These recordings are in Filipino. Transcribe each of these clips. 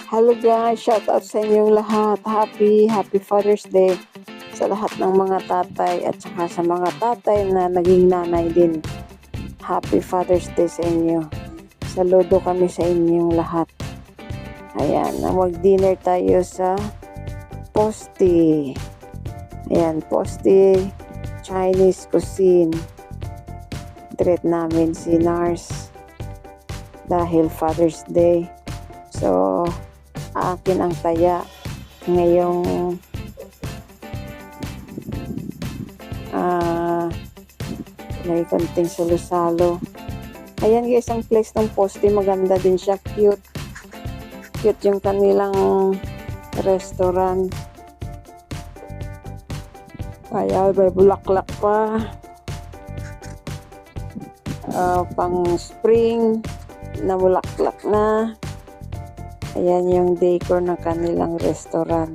Hello guys, shout out sa inyong lahat. Happy Father's Day sa lahat ng mga tatay at saka sa mga tatay na naging nanay din. Happy Father's Day sa inyo. Saludo kami sa inyong lahat. Ayan, mag-dinner tayo sa Posti. Ayan, Posti Chinese cuisine. Treat namin si Nars dahil Father's Day. So, akin ang taya ngayong may konting salo-salo. Ayan guys, ang place ng Posti, maganda din siya, cute yung kanilang restaurant. Kaya may bulaklak pa, pang spring na bulaklak na. Ayan yung decor ng kanilang restaurant.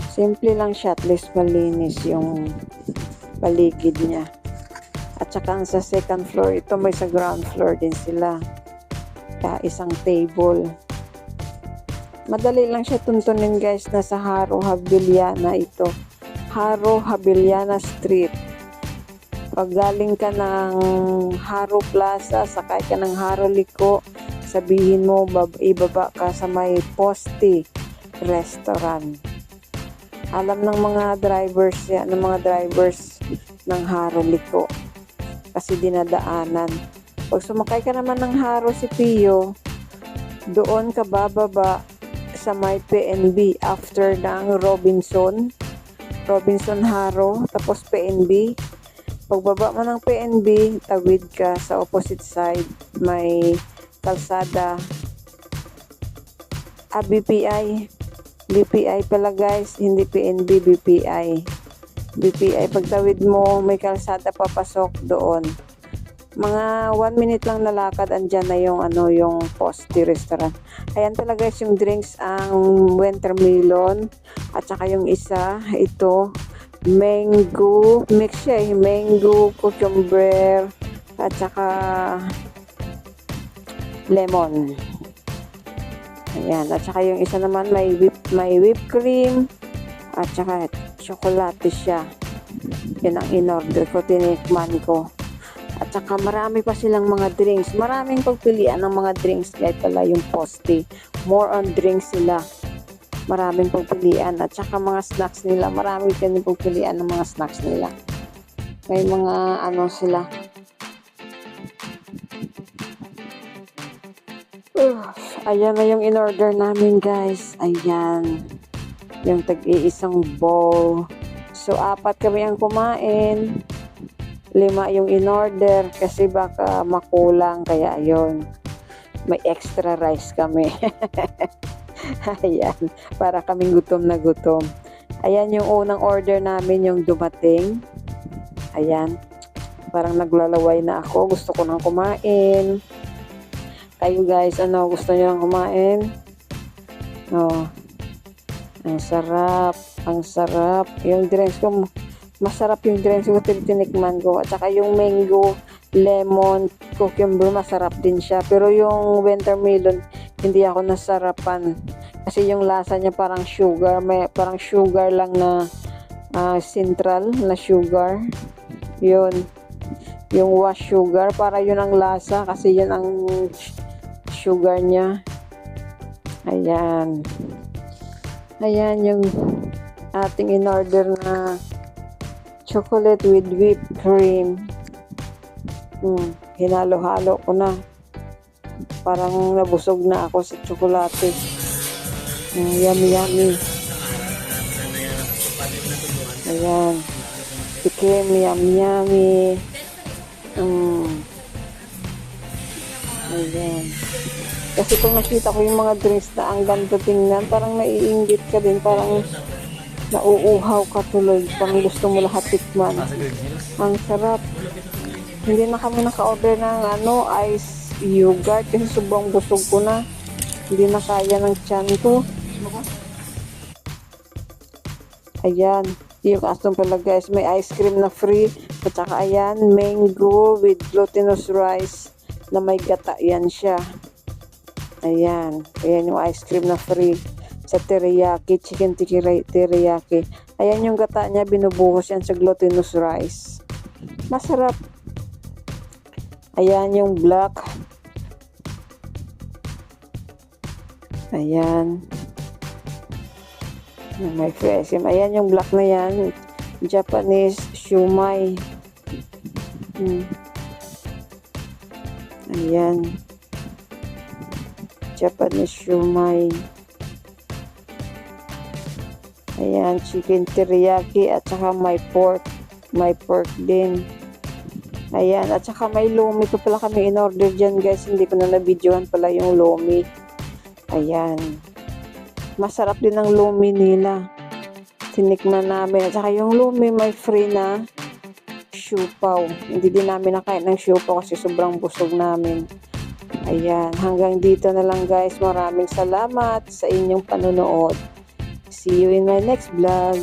Simple lang siya, at least malinis yung paligid niya. At saka sa second floor, ito may sa ground floor din sila. Kaya isang table. Madali lang siya tuntunin guys, nasa Haro Habiliana ito. Haro Habiliana Street. Pag galing ka ng Haro Plaza, sakay ka ng Haro Liko, sabihin mo, ibaba ka sa may Posti Restaurant. Alam ng mga drivers yan, ng mga drivers ng Haro Liko. Kasi dinadaanan. Pag sumakay ka naman ng Haro si Pio, doon ka bababa sa may PNB after ng Robinson Haro, tapos PNB. Pagbaba mo ng PNB, tawid ka sa opposite side, may kalsada. BPI pala guys, hindi PNB, BPI. Pagtawid mo, may kalsada papasok doon. Mga 1 minute lang nalakad, andyan na yung Posti Restaurant. Ayan pala guys, yung drinks, ang watermelon, at saka yung isa, ito, mango, mix siya mango, cucumber, at saka lemon. Ayan, at saka yung isa naman may whipped cream, at saka chocolate siya. Yan ang in-order ko, tinikman ko. At saka marami pa silang mga drinks. Maraming pagpilian ng mga drinks. Kahit pala yung Posti. More on drinks sila. Maraming pagpilian. At saka mga snacks nila. Marami din pagpilian ng mga snacks nila. May mga sila. Ayan na yung in-order namin guys. Ayan. Yung tag-iisang bowl. So, 4 kami ang kumain. 5 yung in-order kasi baka makulang, kaya ayun, may extra rice kami. Ayan, para kaming gutom na gutom. Ayan yung unang order namin, yung dumating. Ayan, parang naglalaway na ako, gusto ko nang kumain. Kayo guys, gusto nyo nang kumain? Ang sarap yung drinks ko. Masarap yung drinks ko, tinikman ko. At saka yung mango, lemon, cucumber, masarap din siya. Pero yung watermelon, hindi ako nasarapan. Kasi yung lasa niya parang sugar. Parang sugar lang na central na sugar. Yun. Yung wash sugar, para yun ang lasa. Kasi yun ang sugar niya. Ayan. Ayan yung ating in-order na chocolate with whipped cream. Hinalo-halo ko na. Parang nabusog na ako sa tsokolate. Yummy. Ayan. Tikim, yummy. Ayan. Kasi kung nakita ko yung mga drinks na ang ganda tingnan, parang naiinggit ka din. Parang nauuhaw ka tuloy. Parang gusto mo lahat tikman. Ang sarap. Hindi na kami naka-order ng ice yogurt kasi sobrang busog ko na. Hindi na kaya ng tiyan ko. Ayan. Yung custom pala guys, may ice cream na free. At saka ayan, mango with glutinous rice na may gata. Yan siya. Ayan. Ayan yung ice cream na free sa teriyaki, chicken teriyaki. Ayan yung gata niya, binubuhos yan sa glutinous rice. Masarap. Ayan yung black. Ayan. May fresh. Ayan yung black na yan. Japanese shumai. Ayan. Japanese shumai. Ayan, chicken teriyaki at saka may pork. May pork din. Ayan, at saka may lomi ko pala kami in-order dyan guys. Hindi ko na na-videohan pala yung lomi. Ayan. Masarap din ang lomi nila. Tinikman namin. At saka yung lomi may free na siupaw. Hindi din namin nakain ng siupaw kasi sobrang busog namin. Ayan. Hanggang dito na lang guys. Maraming salamat sa inyong panonood. See you in my next vlog.